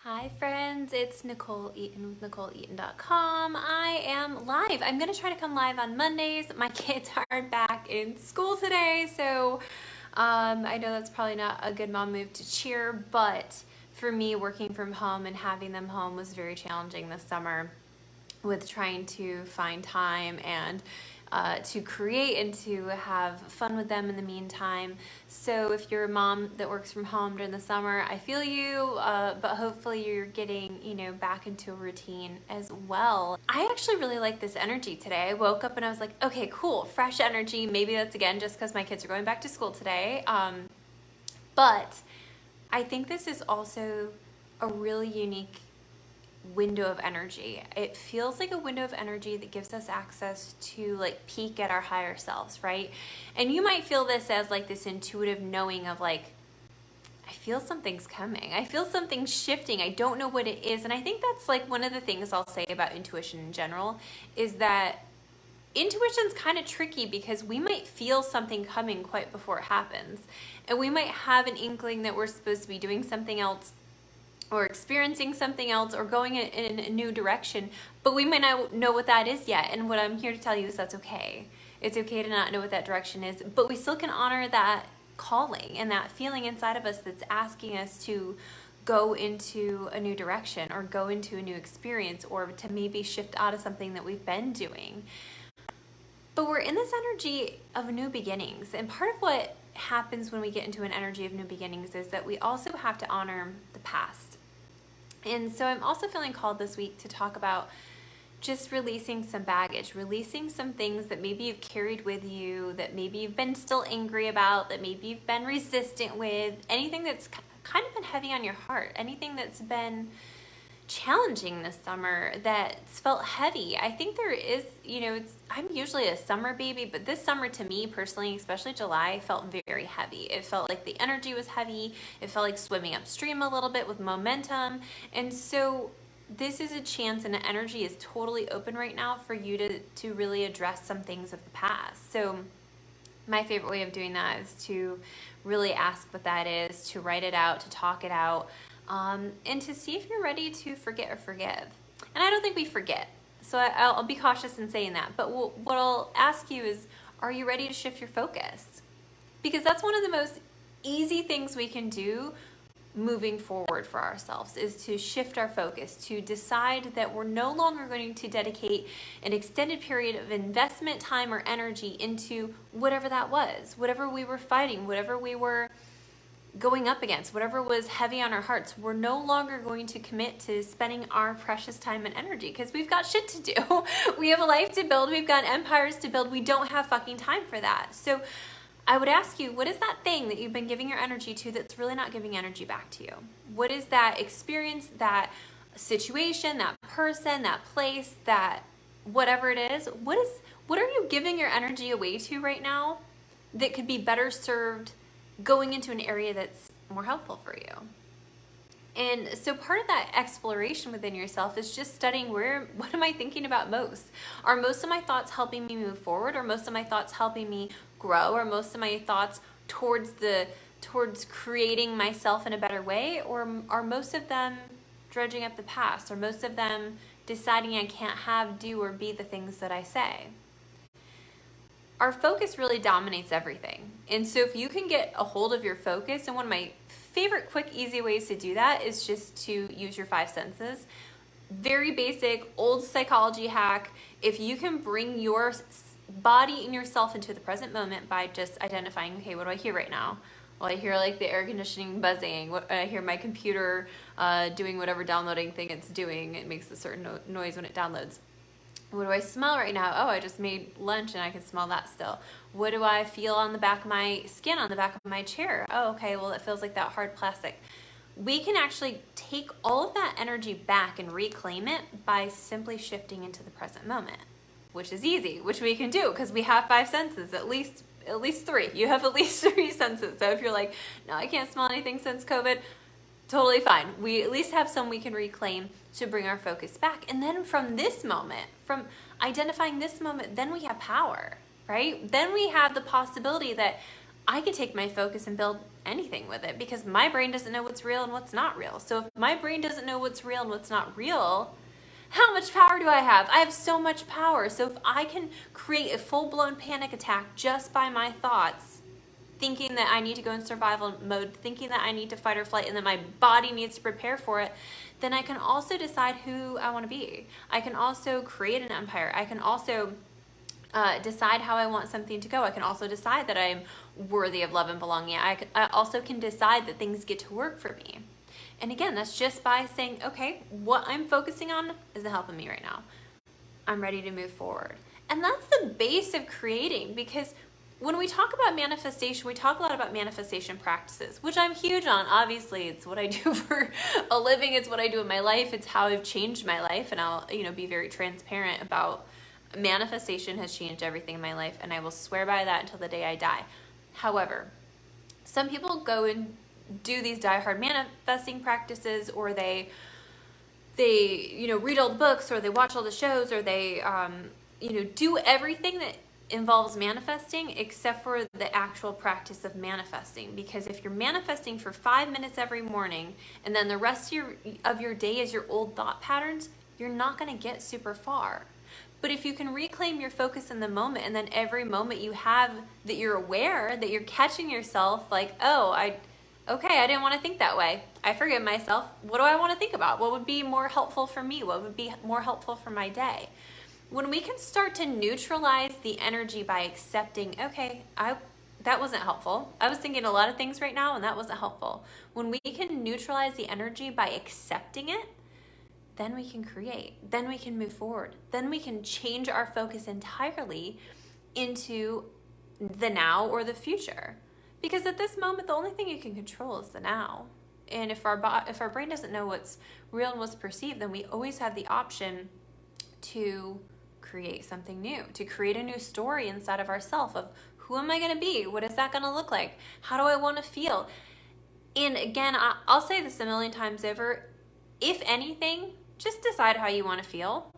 Hi friends, it's Nichole Eaton with NicholeEaton.com. I am live. I'm going to try to come live on Mondays. My kids are back in school today, so I know that's probably not a good mom move to cheer, but for me, working from home and having them home was very challenging this summer with trying to find time and to create and to have fun with them in the meantime. So if you're a mom that works from home during the summer, I feel you, but hopefully you're getting, back into a routine as well. I actually really like this energy today. I woke up and I was like, okay, cool, fresh energy. Maybe that's again just because my kids are going back to school today. But I think this is also a really unique window of energy. It feels like a window of energy that gives us access to peek at our higher selves, right? And you might feel this as this intuitive knowing of I feel something's coming. I feel something shifting. I don't know what it is. And I think that's one of the things I'll say about intuition in general is that intuition's kind of tricky because we might feel something coming quite before it happens. And we might have an inkling that we're supposed to be doing something else or experiencing something else or going in a new direction, but we might not know what that is yet. And what I'm here to tell you is that's okay. It's okay to not know what that direction is, but we still can honor that calling and that feeling inside of us that's asking us to go into a new direction or go into a new experience or to maybe shift out of something that we've been doing. But we're in this energy of new beginnings, and part of what happens when we get into an energy of new beginnings is that we also have to honor the past. And so I'm also feeling called this week to talk about just releasing some baggage, releasing some things that maybe you've carried with you, that maybe you've been still angry about, that maybe you've been resistant with, anything that's kind of been heavy on your heart, anything that's been challenging this summer that's felt heavy. I think there is, I'm usually a summer baby, but this summer to me personally, especially July, felt very heavy. It felt like the energy was heavy. It felt like swimming upstream a little bit with momentum. And so this is a chance, and the energy is totally open right now for you to really address some things of the past. So my favorite way of doing that is to really ask what that is, to write it out, to talk it out, and to see if you're ready to forget or forgive. And I don't think we forget, so I'll be cautious in saying that. But what I'll ask you is, are you ready to shift your focus? Because that's one of the most easy things we can do moving forward for ourselves, is to shift our focus, to decide that we're no longer going to dedicate an extended period of investment, time, or energy into whatever that was, whatever we were fighting, whatever we were going up against, whatever was heavy on our hearts. We're no longer going to commit to spending our precious time and energy because we've got shit to do. We have a life to build. We've got empires to build. We don't have fucking time for that. So I would ask you, what is that thing that you've been giving your energy to that's really not giving energy back to you? What is that experience, that situation, that person, that place, that whatever it is? What are you giving your energy away to right now that could be better served going into an area that's more helpful for you? And so part of that exploration within yourself is just studying what am I thinking about most? Are most of my thoughts helping me move forward? Are most of my thoughts helping me grow? Are most of my thoughts towards creating myself in a better way? Or are most of them dredging up the past? Are most of them deciding I can't have, do, or be the things that I say? Our focus really dominates everything. And so if you can get a hold of your focus, and one of my favorite quick, easy ways to do that is just to use your 5 senses. Very basic, old psychology hack. If you can bring your body and yourself into the present moment by just identifying, okay, what do I hear right now? Well, I hear the air conditioning buzzing. I hear my computer doing whatever downloading thing it's doing. It makes a certain noise when it downloads. What do I smell right now? Oh, I just made lunch and I can smell that still. What do I feel on the back of my skin, on the back of my chair? Oh, okay, well, it feels like that hard plastic. We can actually take all of that energy back and reclaim it by simply shifting into the present moment, which is easy, which we can do because we have 5 senses, at least 3. You have at least 3 senses. So if you're like, no, I can't smell anything since COVID, totally fine. We at least have some we can reclaim to bring our focus back. And then from this moment, from identifying this moment, then we have power, right? Then we have the possibility that I can take my focus and build anything with it, because my brain doesn't know what's real and what's not real. So if my brain doesn't know what's real and what's not real, how much power do I have? I have so much power. So if I can create a full-blown panic attack just by my thoughts, thinking that I need to go in survival mode, thinking that I need to fight or flight, and that my body needs to prepare for it, then I can also decide who I want to be. I can also create an empire. I can also decide how I want something to go. I can also decide that I'm worthy of love and belonging. I also can decide that things get to work for me. And again, that's just by saying, okay, what I'm focusing on isn't helping me right now. I'm ready to move forward. And that's the base of creating, because when we talk about manifestation, we talk a lot about manifestation practices, which I'm huge on. Obviously, it's what I do for a living. It's what I do in my life. It's how I've changed my life. And I'll, be very transparent about manifestation has changed everything in my life, and I will swear by that until the day I die. However, some people go and do these diehard manifesting practices, or they read all the books, or they watch all the shows, or they do everything that involves manifesting except for the actual practice of manifesting. Because if you're manifesting for 5 minutes every morning and then the rest of your day is your old thought patterns, you're not going to get super far. But if you can reclaim your focus in the moment, and then every moment you have that you're aware, that you're catching yourself like, oh, I didn't want to think that way. I forgive myself. What do I want to think about? What would be more helpful for me? What would be more helpful for my day? When we can start to neutralize the energy by accepting, okay, that wasn't helpful. I was thinking a lot of things right now and that wasn't helpful. When we can neutralize the energy by accepting it, then we can create, then we can move forward, then we can change our focus entirely into the now or the future. Because at this moment, the only thing you can control is the now. And if our brain doesn't know what's real and what's perceived, then we always have the option to create something new, to create a new story inside of ourselves of who am I going to be? What is that going to look like? How do I want to feel? And again, I'll say this a million times over, if anything, just decide how you want to feel.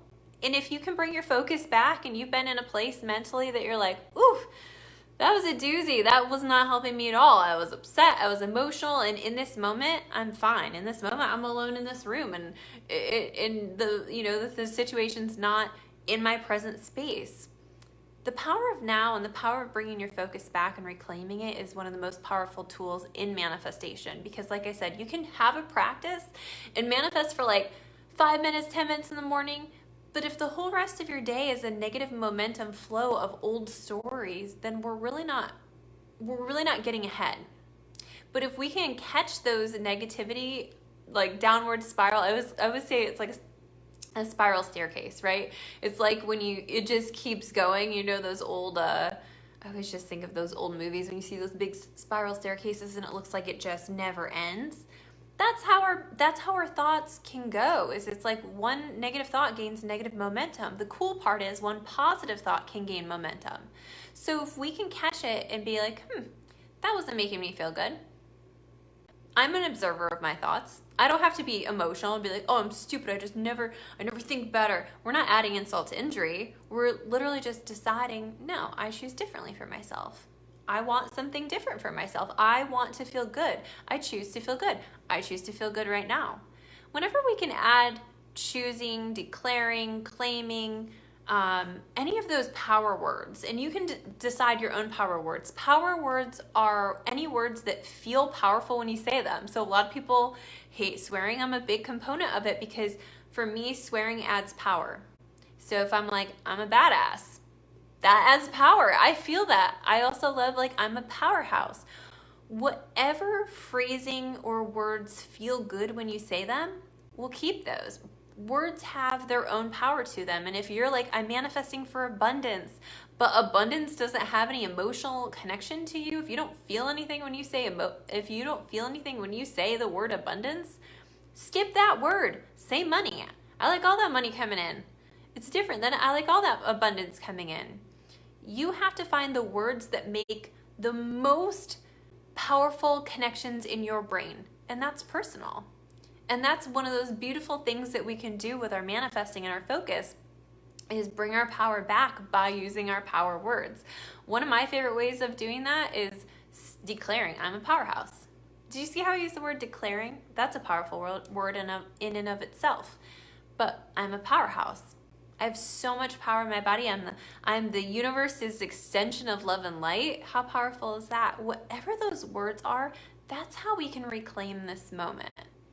And if you can bring your focus back and you've been in a place mentally that you're like, oof, that was a doozy. That was not helping me at all. I was upset. I was emotional. And in this moment, I'm fine. In this moment, I'm alone in this room. And the situation's not in my present space. The power of now and the power of bringing your focus back and reclaiming it is one of the most powerful tools in manifestation. Because like I said, you can have a practice and manifest for like 5 minutes, 10 minutes in the morning. But if the whole rest of your day is a negative momentum flow of old stories, then we're really not getting ahead. But if we can catch those negativity, like downward spiral, I would say it's like a spiral staircase, right? It's like when it just keeps going, those old, I always just think of those old movies when you see those big spiral staircases and it looks like it just never ends. That's how our thoughts can go. It's like one negative thought gains negative momentum. The cool part is one positive thought can gain momentum. So if we can catch it and be like, that wasn't making me feel good. I'm an observer of my thoughts. I don't have to be emotional and be like, oh, I'm stupid. I never think better. We're not adding insult to injury. We're literally just deciding, no, I choose differently for myself. I want something different for myself. I want to feel good. I choose to feel good. I choose to feel good right now. Whenever we can add choosing, declaring, claiming, any of those power words, and you can decide your own power words. Power words are any words that feel powerful when you say them. So a lot of people hate swearing. I'm a big component of it because for me, swearing adds power. So if I'm like, I'm a badass, that adds power. I feel that. I also love I'm a powerhouse. Whatever phrasing or words feel good when you say them, we'll keep those. Words have their own power to them. And if you're like, I'm manifesting for abundance, but abundance doesn't have any emotional connection to you, if you don't feel anything when you say the word abundance, skip that word. Say money. I like all that money coming in. It's different than I like all that abundance coming in. You have to find the words that make the most powerful connections in your brain, and that's personal. And that's one of those beautiful things that we can do with our manifesting and our focus is bring our power back by using our power words. One of my favorite ways of doing that is declaring, I'm a powerhouse. Do you see how I use the word declaring? That's a powerful word in and of itself. But I'm a powerhouse. I have so much power in my body. I'm the universe's extension of love and light. How powerful is that? Whatever those words are, that's how we can reclaim this moment.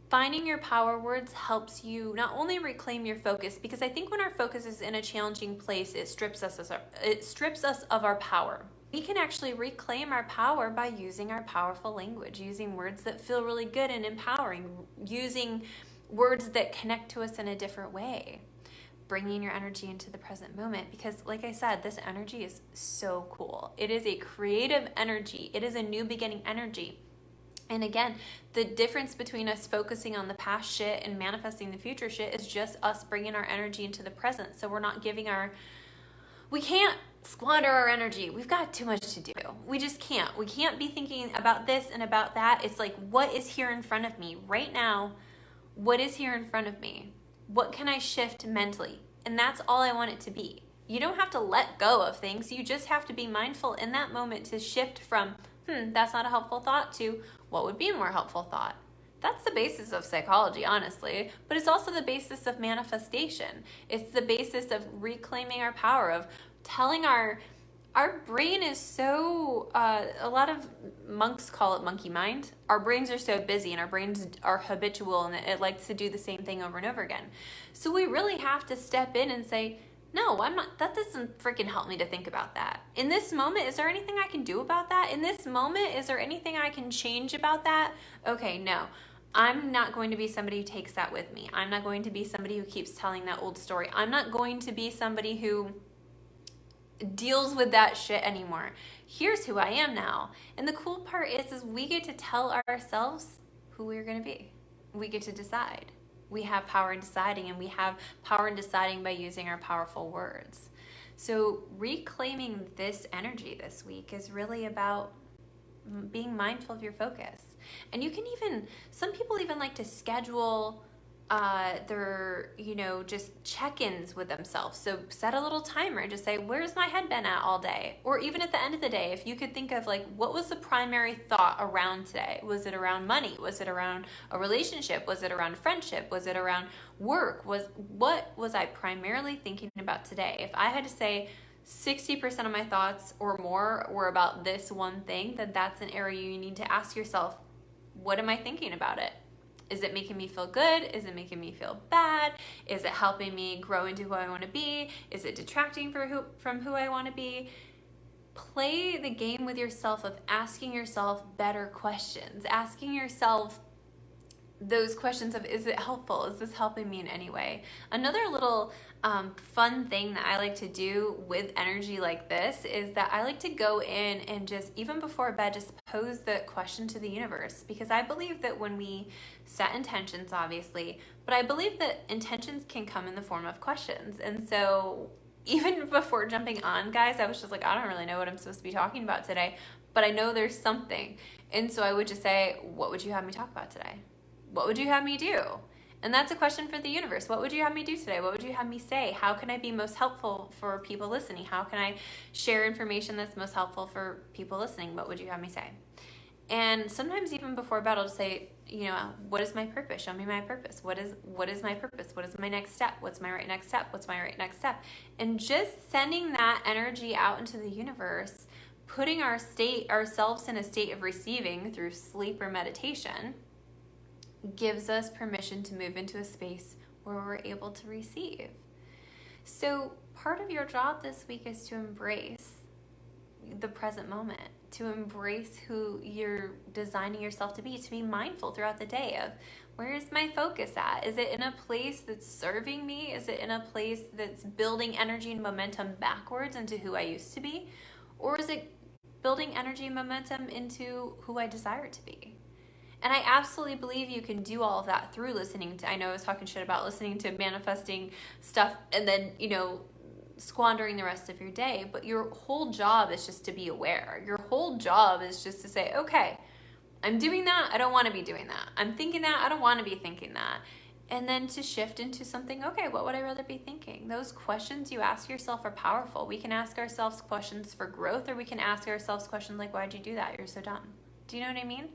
Finding your power words helps you not only reclaim your focus, because I think when our focus is in a challenging place, it strips us of our power. We can actually reclaim our power by using our powerful language, using words that feel really good and empowering, using words that connect to us in a different way, bringing your energy into the present moment. Because like I said, this energy is so cool. It is a creative energy. It is a new beginning energy. And again, the difference between us focusing on the past shit and manifesting the future shit is just us bringing our energy into the present. So we're not we can't squander our energy. We've got too much to do. We just can't. We can't be thinking about this and about that. It's like, what is here in front of me right now? What is here in front of me? What can I shift mentally? And that's all I want it to be. You don't have to let go of things. You just have to be mindful in that moment to shift from, that's not a helpful thought, to what would be a more helpful thought. That's the basis of psychology, honestly, but it's also the basis of manifestation. It's the basis of reclaiming our power, of telling our brain is so, a lot of monks call it monkey mind. Our brains are so busy and our brains are habitual and it likes to do the same thing over and over again. So we really have to step in and say, no, I'm not, that doesn't freaking help me to think about that. In this moment, is there anything I can do about that? In this moment, is there anything I can change about that? Okay, no. I'm not going to be somebody who takes that with me. I'm not going to be somebody who keeps telling that old story. I'm not going to be somebody who deals with that shit anymore. Here's who I am now. And the cool part is we get to tell ourselves who we're going to be. We get to decide. We have power in deciding, and we have power in deciding by using our powerful words. So reclaiming this energy this week is really about being mindful of your focus. And you can some people even like to schedule their, just check-ins with themselves. So set a little timer and just say, where's my head been at all day? Or even at the end of the day, if you could think of what was the primary thought around today? Was it around money? Was it around a relationship? Was it around friendship? Was it around work? What was I primarily thinking about today? If I had to say 60% of my thoughts or more were about this one thing, then that's an area you need to ask yourself, what am I thinking about it? Is it making me feel good? Is it making me feel bad? Is it helping me grow into who I want to be? Is it detracting from who I want to be? Play the game with yourself of asking yourself better questions. Asking yourself those questions of, is it helpful? Is this helping me in any way? Another little fun thing that I like to do with energy like this is that I like to go in and just, even before bed, just pose the question to the universe, because I believe that when we set intentions, obviously, but I believe that intentions can come in the form of questions. And so even before jumping on, guys, I was just like, I don't really know what I'm supposed to be talking about today, but I know there's something. And so I would just say, what would you have me talk about today? What would you have me do? And that's a question for the universe. What would you have me do today? What would you have me say? How can I be most helpful for people listening? How can I share information that's most helpful for people listening? What would you have me say? And sometimes even before bed, I'll just say, what is my purpose? Show me my purpose. What is my purpose? What is my next step? What's my right next step? What's my right next step? And just sending that energy out into the universe, putting ourselves in a state of receiving through sleep or meditation, gives us permission to move into a space where we're able to receive. So part of your job this week is to embrace the present moment, to embrace who you're designing yourself to be mindful throughout the day of, where is my focus at? Is it in a place that's serving me? Is it in a place that's building energy and momentum backwards into who I used to be? Or is it building energy and momentum into who I desire to be? And I absolutely believe you can do all of that through listening to, I know I was talking shit about listening to manifesting stuff and then, squandering the rest of your day, but your whole job is just to be aware. Your whole job is just to say, okay, I'm doing that. I don't want to be doing that. I'm thinking that. I don't want to be thinking that. And then to shift into something, okay, what would I rather be thinking? Those questions you ask yourself are powerful. We can ask ourselves questions for growth, or we can ask ourselves questions like, why'd you do that? You're so dumb. Do you know what I mean?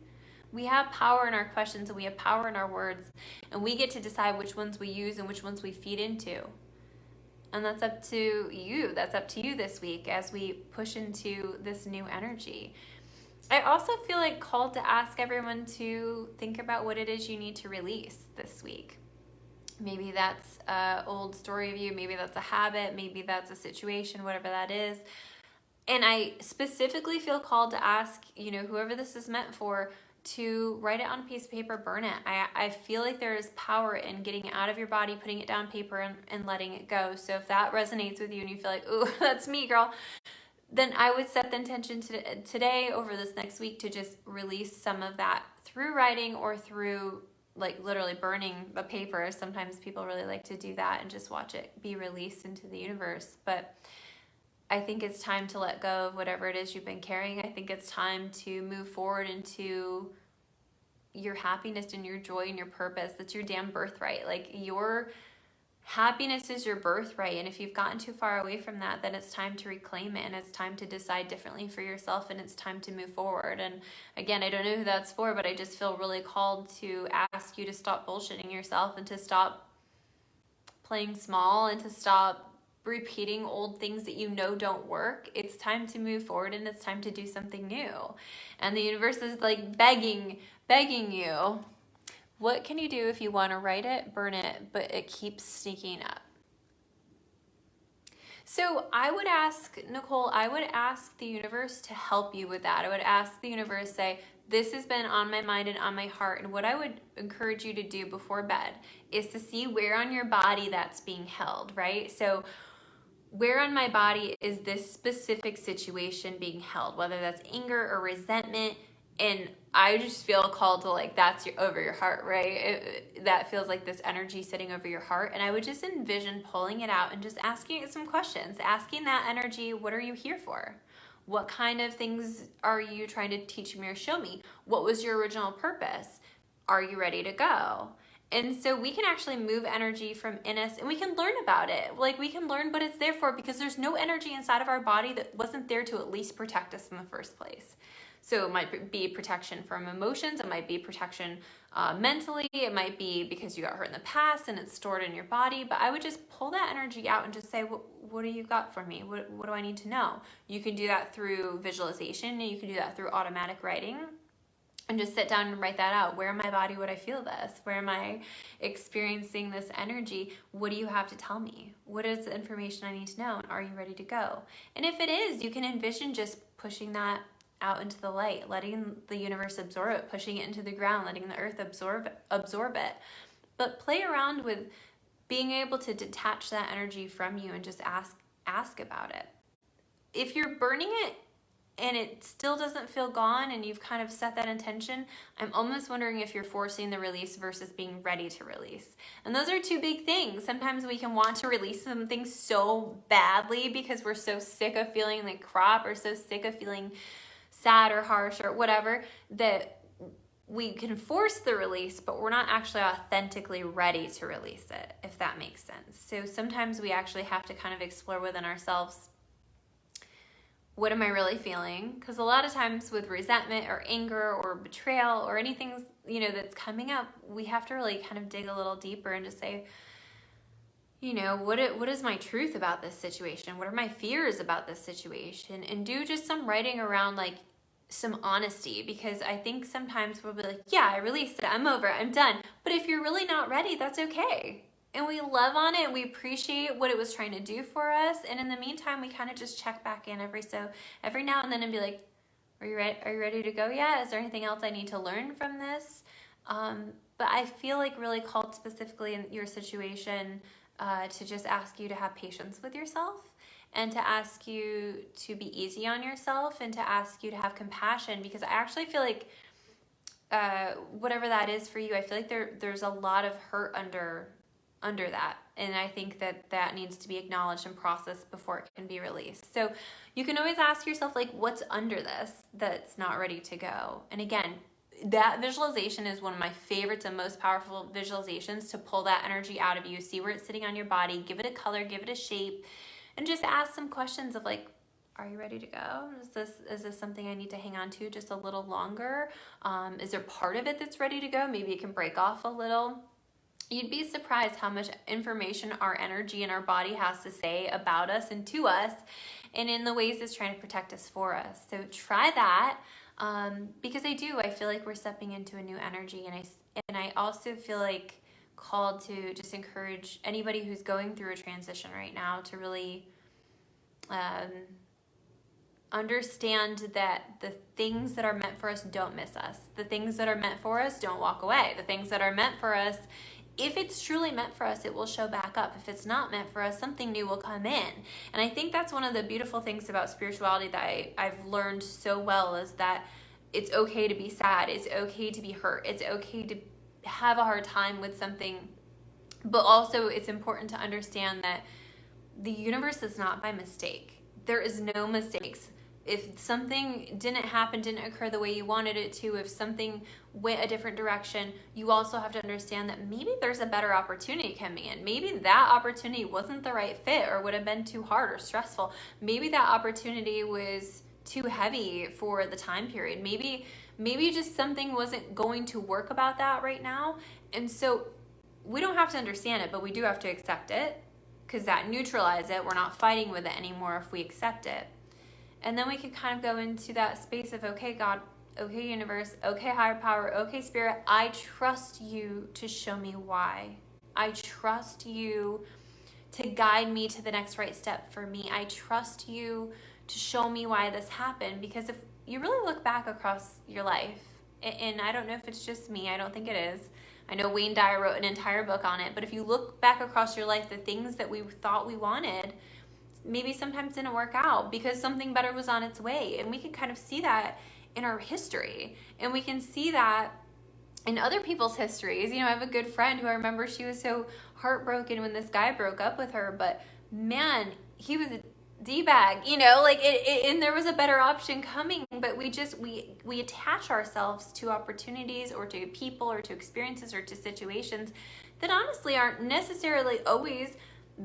We have power in our questions and we have power in our words, and we get to decide which ones we use and which ones we feed into. And that's up to you. That's up to you this week as we push into this new energy. I also feel like called to ask everyone to think about what it is you need to release this week. Maybe that's an old story of you. Maybe that's a habit. Maybe that's a situation, whatever that is. And I specifically feel called to ask, whoever this is meant for, to write it on a piece of paper, burn it. I feel like there is power in getting it out of your body, putting it down paper, and letting it go. So if that resonates with you and you feel like, ooh, that's me, girl, then I would set the intention today over this next week to just release some of that through writing or through like literally burning the paper. Sometimes people really like to do that and just watch it be released into the universe. But I think it's time to let go of whatever it is you've been carrying. I think it's time to move forward into your happiness and your joy and your purpose. That's your damn birthright. Like, your happiness is your birthright. And if you've gotten too far away from that, then it's time to reclaim it, and it's time to decide differently for yourself, and it's time to move forward. And again, I don't know who that's for, but I just feel really called to ask you to stop bullshitting yourself and to stop playing small and to stop repeating old things that don't work. It's time to move forward, and it's time to do something new. And the universe is like begging you. What can you do if you want to write it, burn it, but it keeps sneaking up? So I would ask, Nichole, the universe to help you with that. I would ask the universe, say, this has been on my mind and on my heart. And what I would encourage you to do before bed is to see where on your body that's being held, right? So where on my body is this specific situation being held, whether that's anger or resentment. And I just feel called to, like, that's over your heart, right? That feels like this energy sitting over your heart. And I would just envision pulling it out and just asking it some questions, asking that energy, what are you here for? What kind of things are you trying to teach me or show me? What was your original purpose? Are you ready to go? And so we can actually move energy from in us, and we can learn about it. Like, we can learn what it's there for, because there's no energy inside of our body that wasn't there to at least protect us in the first place. So it might be protection from emotions. It might be protection mentally. It might be because you got hurt in the past and it's stored in your body. But I would just pull that energy out and just say, what do you got for me? What do I need to know? You can do that through visualization, and you can do that through automatic writing. And just sit down and write that out. Where in my body would I feel this? Where am I experiencing this energy? What do you have to tell me? What is the information I need to know? And are you ready to go? And if it is, you can envision just pushing that out into the light, letting the universe absorb it, pushing it into the ground, letting the earth absorb it. But play around with being able to detach that energy from you and just ask about it. If you're burning it and it still doesn't feel gone and you've kind of set that intention, I'm almost wondering if you're forcing the release versus being ready to release. And those are two big things. Sometimes we can want to release something so badly because we're so sick of feeling like crap, or so sick of feeling sad or harsh or whatever, that we can force the release, but we're not actually authentically ready to release it, if that makes sense. So sometimes we actually have to kind of explore within ourselves, what am I really feeling? Because a lot of times with resentment or anger or betrayal or anything, that's coming up, we have to really kind of dig a little deeper and just say, what is my truth about this situation? What are my fears about this situation? And do just some writing around, like, some honesty, because I think sometimes we'll be like, yeah, I released it, I'm over it, I'm done. But if you're really not ready, that's okay. And we love on it, and we appreciate what it was trying to do for us. And in the meantime, we kind of just check back in every now and then and be like, are you ready to go yet? Is there anything else I need to learn from this? But I feel like really called specifically in your situation to just ask you to have patience with yourself, and to ask you to be easy on yourself, and to ask you to have compassion, because I actually feel like whatever that is for you, I feel like there's a lot of hurt under that. And I think that needs to be acknowledged and processed before it can be released. So you can always ask yourself, like, what's under this that's not ready to go? And again, that visualization is one of my favorites and most powerful visualizations to pull that energy out of you. See where it's sitting on your body, give it a color, give it a shape, and just ask some questions of like, are you ready to go? Is this something I need to hang on to just a little longer? Is there part of it that's ready to go? Maybe it can break off a little. You'd be surprised how much information our energy and our body has to say about us and to us, and in the ways it's trying to protect us for us. So try that, because I feel like we're stepping into a new energy, and I also feel like called to just encourage anybody who's going through a transition right now to really understand that the things that are meant for us don't miss us. The things that are meant for us don't walk away. The things that are meant for us, if it's truly meant for us, it will show back up. If it's not meant for us, something new will come in. And I think that's one of the beautiful things about spirituality that I've learned so well, is that it's okay to be sad. It's okay to be hurt. It's okay to have a hard time with something. But also it's important to understand that the universe is not by mistake. There is no mistakes. If something didn't happen, didn't occur the way you wanted it to, if something went a different direction, you also have to understand that maybe there's a better opportunity coming in. Maybe that opportunity wasn't the right fit, or would have been too hard or stressful. Maybe that opportunity was too heavy for the time period. Maybe just something wasn't going to work about that right now. And so we don't have to understand it, but we do have to accept it, because that neutralizes it. We're not fighting with it anymore if we accept it. And then we can kind of go into that space of, okay, God, okay, universe, okay, higher power, okay, spirit, I trust you to show me why. I trust you to guide me to the next right step for me. I trust you to show me why this happened. Because if you really look back across your life, and I don't know if it's just me, I don't think it is. I know Wayne Dyer wrote an entire book on it, but if you look back across your life, the things that we thought we wanted maybe sometimes didn't work out because something better was on its way. And we can kind of see that in our history, and we can see that in other people's histories. You know, I have a good friend who I remember, she was so heartbroken when this guy broke up with her, but man, he was a D-bag, you know, like and there was a better option coming, but we attach ourselves to opportunities or to people or to experiences or to situations that honestly aren't necessarily always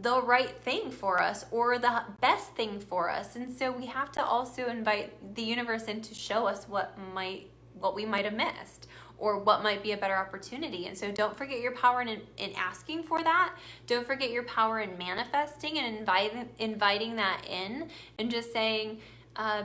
the right thing for us or the best thing for us. And so we have to also invite the universe in to show us what we might have missed, or what might be a better opportunity. And so don't forget your power in asking for that. Don't forget your power in manifesting and inviting that in, and just saying,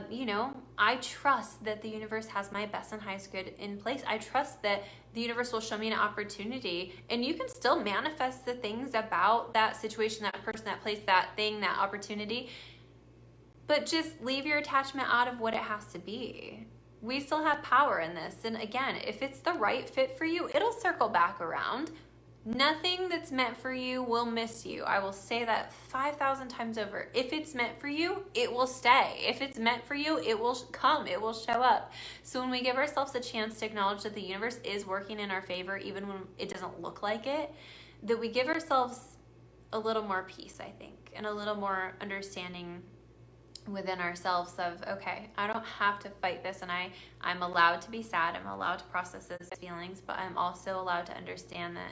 you know, I trust that the universe has my best and highest good in place. I trust that the universe will show me an opportunity, and you can still manifest the things about that situation, that person, that place, that thing, that opportunity, but just leave your attachment out of what it has to be. We still have power in this. And again, if it's the right fit for you, it'll circle back around. Nothing that's meant for you will miss you. I will say that 5,000 times over. If it's meant for you, it will stay. If it's meant for you, it will come. It will show up. So when we give ourselves a chance to acknowledge that the universe is working in our favor, even when it doesn't look like it, that we give ourselves a little more peace, I think, and a little more understanding within ourselves of, okay, I don't have to fight this, and I'm allowed to be sad. I'm allowed to process those feelings, but I'm also allowed to understand that,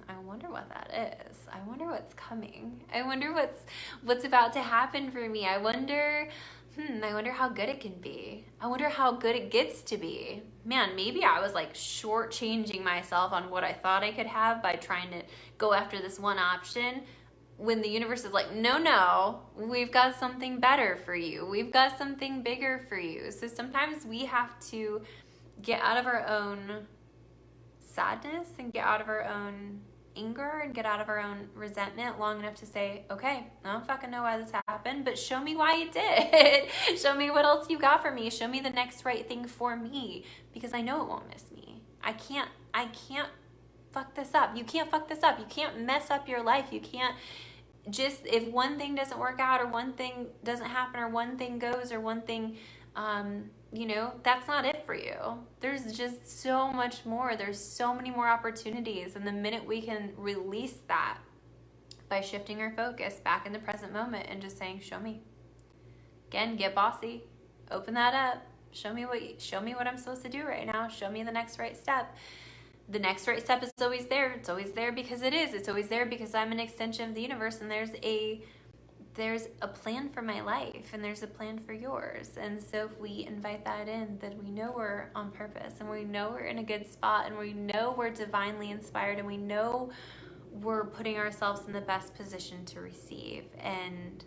I wonder what that is. I wonder what's coming. I wonder what's about to happen for me. I wonder how good it can be. I wonder how good it gets to be. Man, maybe I was like shortchanging myself on what I thought I could have by trying to go after this one option, when the universe is like, no, we've got something better for you. We've got something bigger for you. So sometimes we have to get out of our own sadness and get out of our own anger and get out of our own resentment long enough to say, okay, I don't fucking know why this happened, but show me why you did. Show me what else you got for me. Show me the next right thing for me, because I know it won't miss me. I can't fuck this up. You can't fuck this up. You can't mess up your life. You can't just, if one thing doesn't work out, or one thing doesn't happen, or one thing goes, or one thing, you know, that's not it for you. There's just so much more. There's so many more opportunities. And the minute we can release that by shifting our focus back in the present moment and just saying, show me. Again, get bossy. Open that up. Show me what I'm supposed to do right now. Show me the next right step. The next right step is always there. It's always there because it is. It's always there because I'm an extension of the universe, and there's a plan for my life, and there's a plan for yours. And so if we invite that in, then we know we're on purpose, and we know we're in a good spot, and we know we're divinely inspired, and we know we're putting ourselves in the best position to receive. And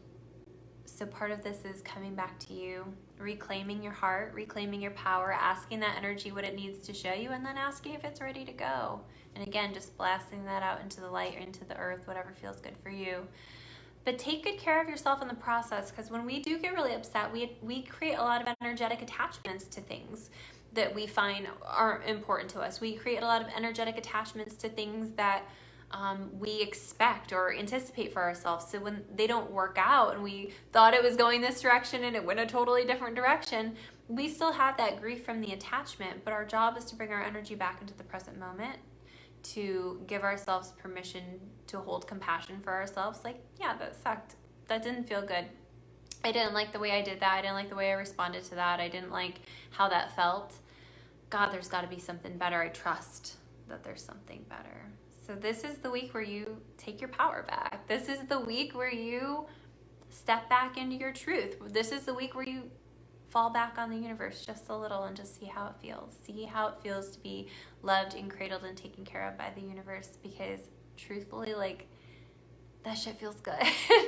so part of this is coming back to you, reclaiming your heart, reclaiming your power, asking that energy what it needs to show you, and then asking if it's ready to go. And again, just blasting that out into the light or into the earth, whatever feels good for you. But take good care of yourself in the process, because when we do get really upset, we create a lot of energetic attachments to things that we find are important to us. We create a lot of energetic attachments to things that we expect or anticipate for ourselves. So when they don't work out and we thought it was going this direction and it went a totally different direction, we still have that grief from the attachment. But our job is to bring our energy back into the present moment, to give ourselves permission to hold compassion for ourselves. Like, yeah, that sucked. That didn't feel good. I didn't like the way I did that. I didn't like the way I responded to that. I didn't like how that felt. God, there's got to be something better. I trust that there's something better. So this is the week where you take your power back. This is the week where you step back into your truth. This is the week where you fall back on the universe just a little and just see how it feels. See how it feels to be loved and cradled and taken care of by the universe, because truthfully, like, that shit feels good.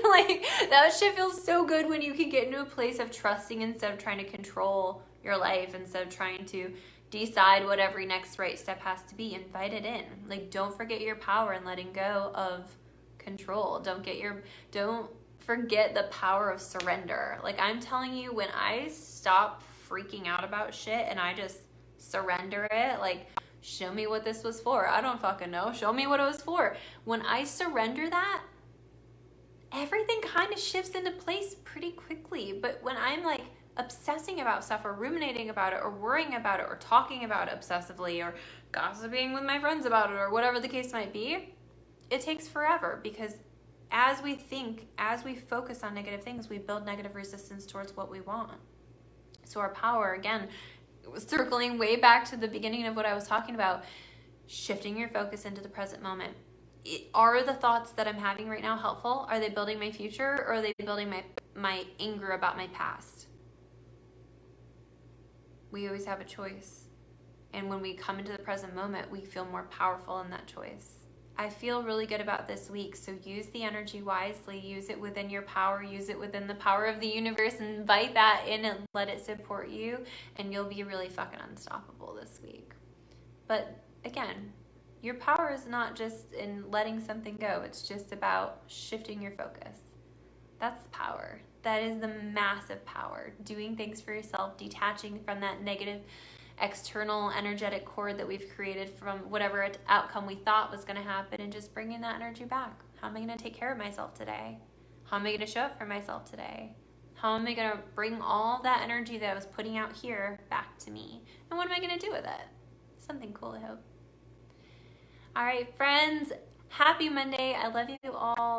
Like, that shit feels so good when you can get into a place of trusting instead of trying to control your life, instead of trying to decide what every next right step has to be. Invite it in. Like, don't forget your power and letting go of control. Don't forget the power of surrender. Like, I'm telling you, when I stop freaking out about shit and I just surrender it, like, show me what this was for. I don't fucking know. Show me what it was for. When I surrender that, everything kind of shifts into place pretty quickly. But when I'm like obsessing about stuff or ruminating about it or worrying about it or talking about it obsessively or gossiping with my friends about it or whatever the case might be, it takes forever, because as we think, as we focus on negative things, we build negative resistance towards what we want. So our power, again, circling way back to the beginning of what I was talking about, shifting your focus into the present moment. Are the thoughts that I'm having right now helpful? Are they building my future, or are they building my anger about my past? We always have a choice. And when we come into the present moment, we feel more powerful in that choice. I feel really good about this week, so use the energy wisely. Use it within your power. Use it within the power of the universe. Invite that in and let it support you, and you'll be really fucking unstoppable this week. But again, your power is not just in letting something go. It's just about shifting your focus. That's the power. That is the massive power. Doing things for yourself, detaching from that negative external energetic cord that we've created from whatever outcome we thought was going to happen, and just bringing that energy back. How am I going to take care of myself today? How am I going to show up for myself today? How am I going to bring all that energy that I was putting out here back to me? And what am I going to do with it? Something cool, I hope. All right, friends, happy Monday. I love you all.